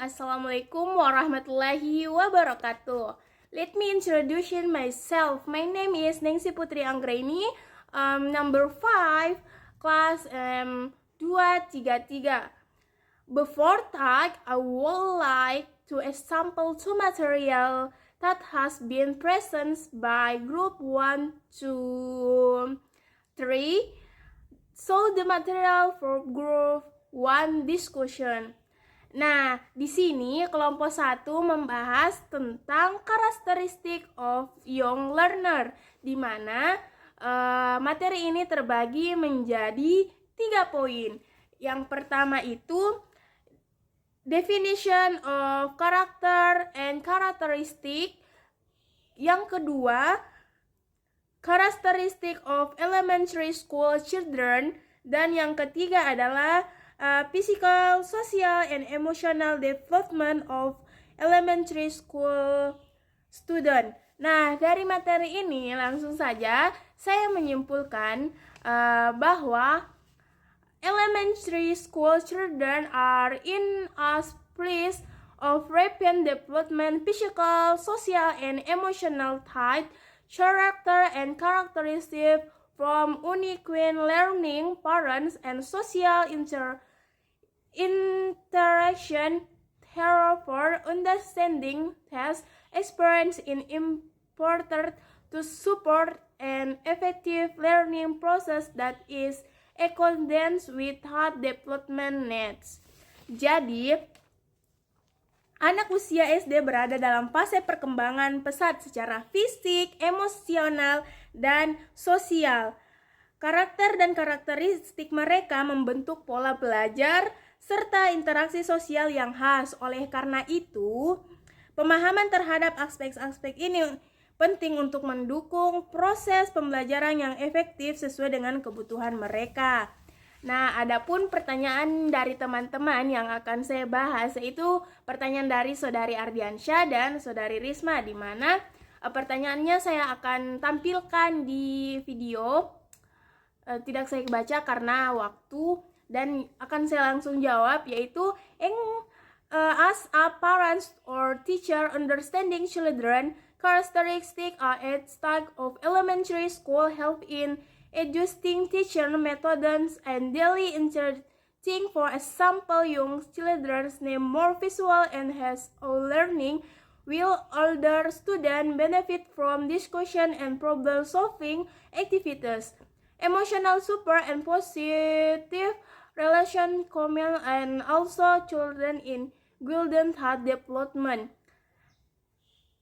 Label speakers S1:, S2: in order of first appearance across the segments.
S1: Assalamualaikum warahmatullahi wabarakatuh. Let me introduce myself. My name is Ningsi Putri Anggraini, number 5, class 233. Before that, I would like to example two material that has been present by group 1 to 3. So the material for group 1 discussion. Nah, di sini kelompok 1 membahas tentang karakteristik of young learner, di mana materi ini terbagi menjadi 3 poin. Yang pertama itu definition of character and characteristic. Yang kedua, characteristic of elementary school children. Dan yang ketiga adalah physical, social, and emotional development of elementary school student. Nah, dari materi ini langsung saja saya menyimpulkan bahwa elementary school children are in a place of rapid development, physical, social, and emotional type, character, and characteristic from unique learning, parents, and social interaction. Therefore, understanding test experience is important to support an effective learning process that is accordance with heart development needs. Jadi, anak usia SD berada dalam fase perkembangan pesat secara fisik, emosional, dan sosial. Karakter dan karakteristik mereka membentuk pola belajar serta interaksi sosial yang khas. Oleh karena itu, pemahaman terhadap aspek-aspek ini penting untuk mendukung proses pembelajaran yang efektif sesuai dengan kebutuhan mereka. Nah, adapun pertanyaan dari teman-teman yang akan saya bahas yaitu pertanyaan dari Saudari Ardiansyah dan Saudari Risma, di mana pertanyaannya saya akan tampilkan di video. Tidak saya baca karena waktu, dan akan saya langsung jawab, yaitu as a parents or teacher understanding children characteristic at start of elementary school help in adjusting teacher methods and daily interacting. For example, young children need more visual and hands-on learning, while older students benefit from discussion and problem-solving activities. Emotional support and positive relation common and also children in golden heart development.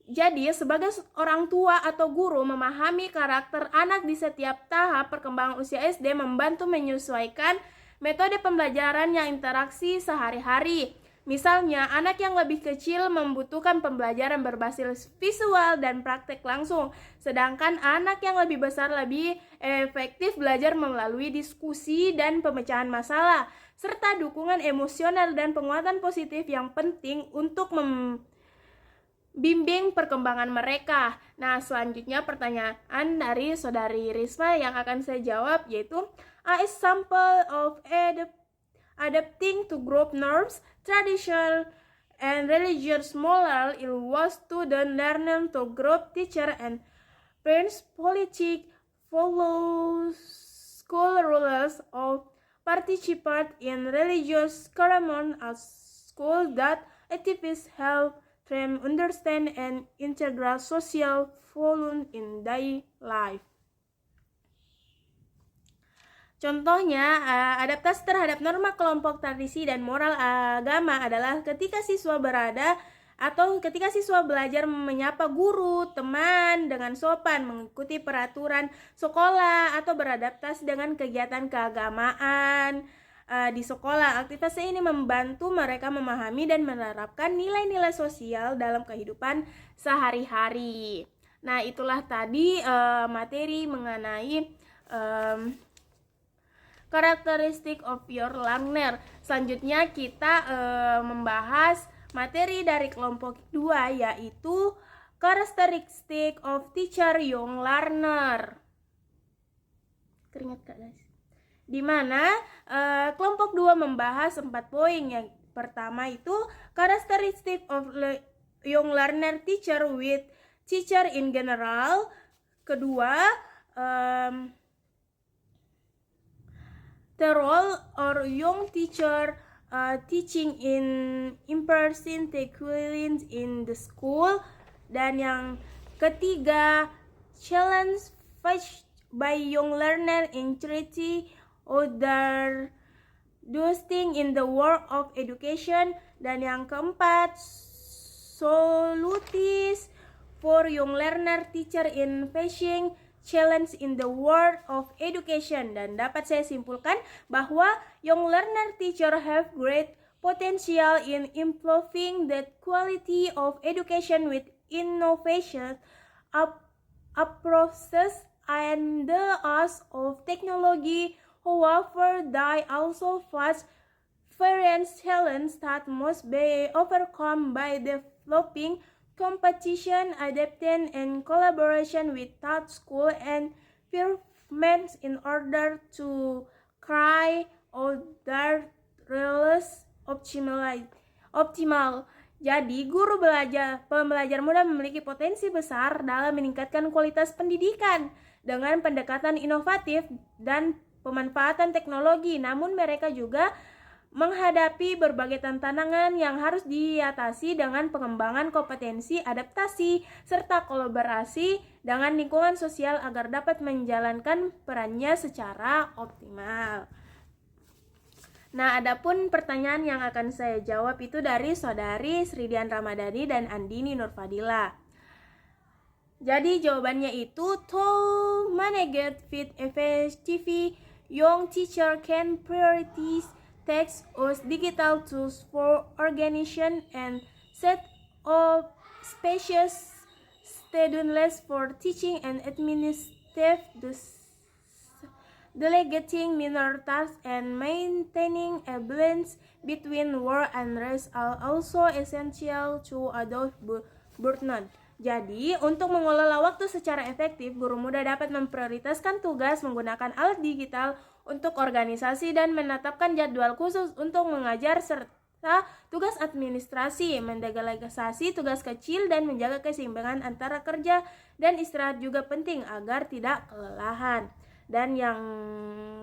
S1: Jadi, sebagai orang tua atau guru, memahami karakter anak di setiap tahap perkembangan usia SD membantu menyesuaikan metode pembelajaran yang interaksi sehari-hari. Misalnya, anak yang lebih kecil membutuhkan pembelajaran berbasis visual dan praktek langsung, sedangkan anak yang lebih besar lebih efektif belajar melalui diskusi dan pemecahan masalah, serta dukungan emosional dan penguatan positif yang penting untuk membimbing perkembangan mereka. Nah, selanjutnya pertanyaan dari Saudari Risma yang akan saya jawab, yaitu a example of adapting to group norms, tradition, and religious moral it was student learning to group teacher and parents politics, follow school rules of participate in religious ceremony at school. That activities help them understand and integrate social values in daily life. Contohnya, adaptasi terhadap norma kelompok tradisi dan moral agama adalah ketika siswa belajar menyapa guru, teman dengan sopan, mengikuti peraturan sekolah, atau beradaptasi dengan kegiatan keagamaan di sekolah. Aktivitas ini membantu mereka memahami dan menerapkan nilai-nilai sosial dalam kehidupan sehari-hari. Nah, itulah tadi materi mengenai karakteristik of your learner. Selanjutnya kita membahas materi dari kelompok 2, yaitu karakteristik of teacher young learner. Keringat Kak guys. Di mana kelompok 2 membahas 4 poin, pertama itu characteristic of young learner teacher with teacher in general. Kedua, the role or young teacher teaching in person equivalent in the school. Dan yang ketiga, challenge faced by young learner in treaty other those things in the world of education. Dan yang keempat, solutions for young learner teacher in facing challenge in the world of education. Dan dapat saya simpulkan bahwa young learner teacher have great potential in improving the quality of education with innovation approaches and the use of technology. However, they also face various challenges that must be overcome by developing competition, adaptation, and collaboration with third school environments in order to carry out their roles optimal. Jadi, pembelajar muda memiliki potensi besar dalam meningkatkan kualitas pendidikan dengan pendekatan inovatif dan pemanfaatan teknologi. Namun mereka juga menghadapi berbagai tantangan yang harus diatasi dengan pengembangan kompetensi, adaptasi, serta kolaborasi dengan lingkungan sosial agar dapat menjalankan perannya secara optimal. Nah, adapun pertanyaan yang akan saya jawab itu dari saudari Sridian Ramadhani dan Andini Nurfadila. Jadi jawabannya itu, to manage with effectively, young teacher can prioritize text or digital tools for organization and set up spacious student lists for teaching and administrative delegating minor tasks and maintaining a balance between work and rest are also essential to avoid burnout. Jadi, untuk mengelola waktu secara efektif, guru muda dapat memprioritaskan tugas menggunakan alat digital untuk organisasi dan menetapkan jadwal khusus untuk mengajar serta tugas administrasi, mendelegasi tugas kecil dan menjaga keseimbangan antara kerja dan istirahat juga penting agar tidak kelelahan. Dan yang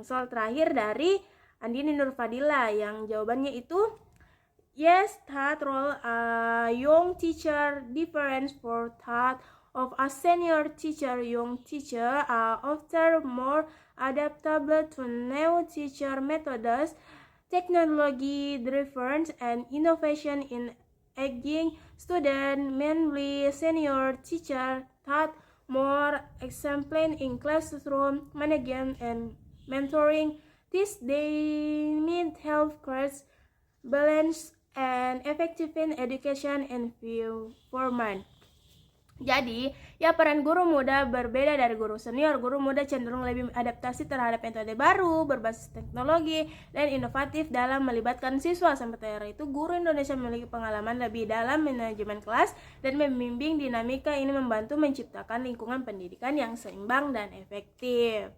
S1: soal terakhir dari Andini Nurfadila yang jawabannya itu, yes, that role a young teacher difference for that of a senior teacher. Young teacher are often more adaptable to new teacher methods, technology driven and innovation in engaging students. Mainly senior teacher that more exemplary in classroom management and mentoring. This they need help create balance and effective in education and environment. Jadi, ya peran guru muda berbeda dari guru senior. Guru muda cenderung lebih adaptasi terhadap metode baru, berbasis teknologi, dan inovatif dalam melibatkan siswa. Sementara itu, guru Indonesia memiliki pengalaman lebih dalam manajemen kelas dan membimbing dinamika. Ini membantu menciptakan lingkungan pendidikan yang seimbang dan efektif.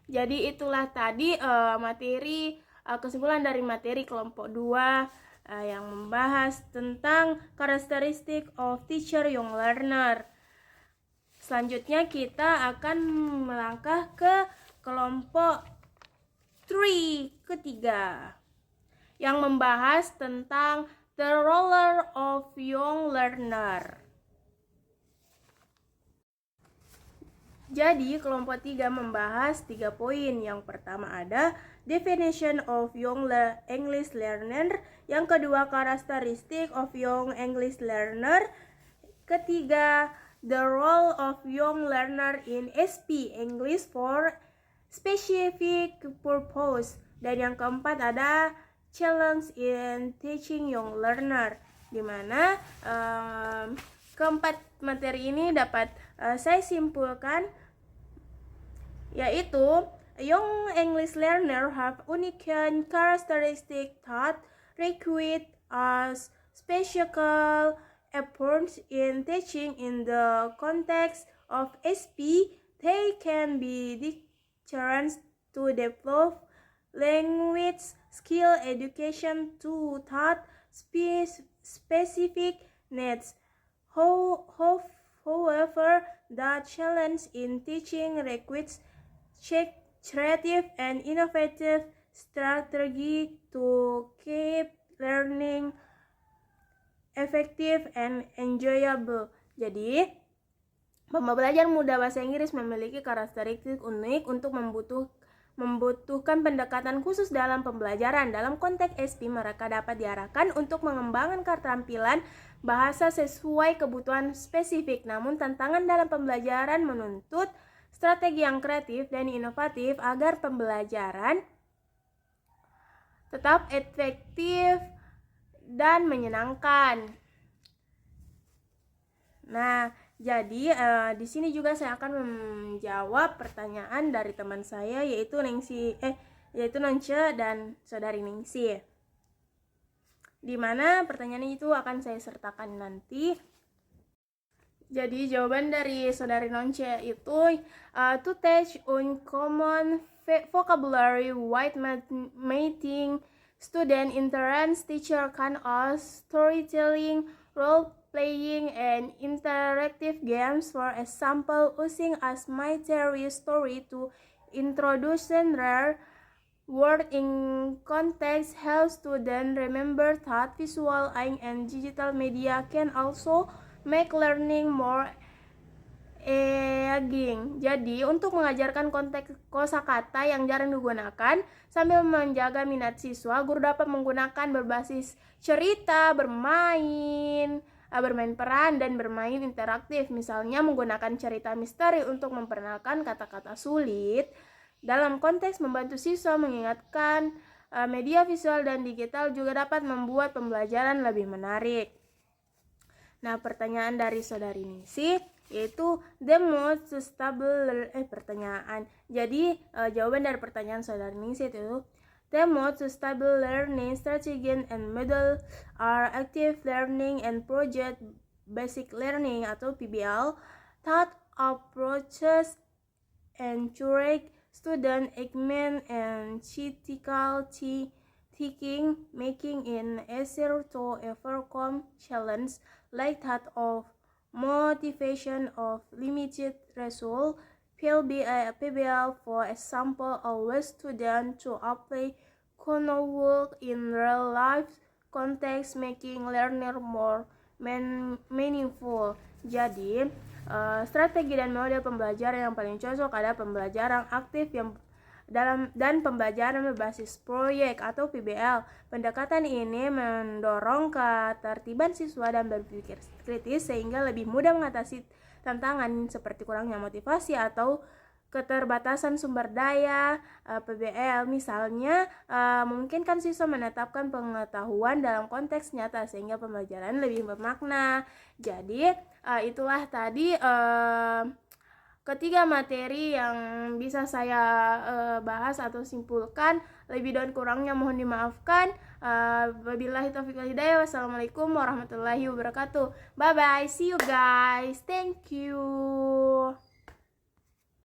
S1: Jadi, itulah tadi kesimpulan dari materi kelompok 2 yang membahas tentang characteristic of teacher young learner. Selanjutnya kita akan melangkah ke kelompok 3 ketiga yang membahas tentang the role of young learner. Jadi kelompok 3 membahas 3 poin. Yang pertama ada definition of young English learner. Yang kedua characteristic of young English learner. Ketiga the role of young learner in SP English for specific purpose. Dan yang keempat ada challenge in teaching young learner, di mana keempat materi ini dapat saya simpulkan, yaitu young English learner have unique characteristic that require us special efforts in teaching in the context of SP. They can be deterrents to develop language skill education to thought specific needs. However, the challenge in teaching requires creative and innovative strategy to keep learning effective and enjoyable. Jadi, pembelajar muda bahasa Inggris memiliki karakteristik unik untuk membutuhkan pendekatan khusus dalam pembelajaran. Dalam konteks SP, mereka dapat diarahkan untuk mengembangkan keterampilan bahasa sesuai kebutuhan spesifik. Namun, tantangan dalam pembelajaran menuntut strategi yang kreatif dan inovatif agar pembelajaran tetap efektif dan menyenangkan. Nah, jadi di sini juga saya akan menjawab pertanyaan dari teman saya yaitu Nonce dan saudari Ningsi. Di mana pertanyaan itu akan saya sertakan nanti. Jadi jawaban dari saudari Nonce itu to teach uncommon vocabulary while making student interest, teacher can use storytelling, role-playing, and interactive games. For example, using a mystery story to introduce rare word in context helps students remember thought. Visual and digital media can also make learning more engaging. Jadi, untuk mengajarkan konteks kosakata yang jarang digunakan sambil menjaga minat siswa, guru dapat menggunakan berbasis cerita, bermain peran, dan bermain interaktif. Misalnya, menggunakan cerita misteri untuk memperkenalkan kata-kata sulit. Dalam konteks membantu siswa mengingatkan, media visual dan digital juga dapat membuat pembelajaran lebih menarik. Nah, pertanyaan dari saudari Ningsi yaitu the most sustainable pertanyaan. Jadi jawaban dari pertanyaan saudari Ningsi itu the most sustainable learning strategy and model are active learning and project basic learning atau PBL, thought approaches, encourage student engagement and critical thinking, making it easier to overcome challenge like that of motivation of limited result. PBL, for example, allows students to apply work in real life context, making learning more meaningful. Jadi, strategi dan model pembelajaran yang paling cocok adalah pembelajaran aktif dan pembelajaran berbasis proyek atau PBL. Pendekatan ini mendorong ketertiban siswa dan berpikir kritis sehingga lebih mudah mengatasi tantangan seperti kurangnya motivasi atau keterbatasan sumber daya. PBL misalnya memungkinkan siswa menetapkan pengetahuan dalam konteks nyata sehingga pembelajaran lebih bermakna. Jadi itulah tadi ketiga materi yang bisa saya bahas atau simpulkan. Lebih dan kurangnya mohon dimaafkan. Wabillahi taufiq wal hidayah. Wassalamualaikum warahmatullahi wabarakatuh. Bye bye. See you guys. Thank you.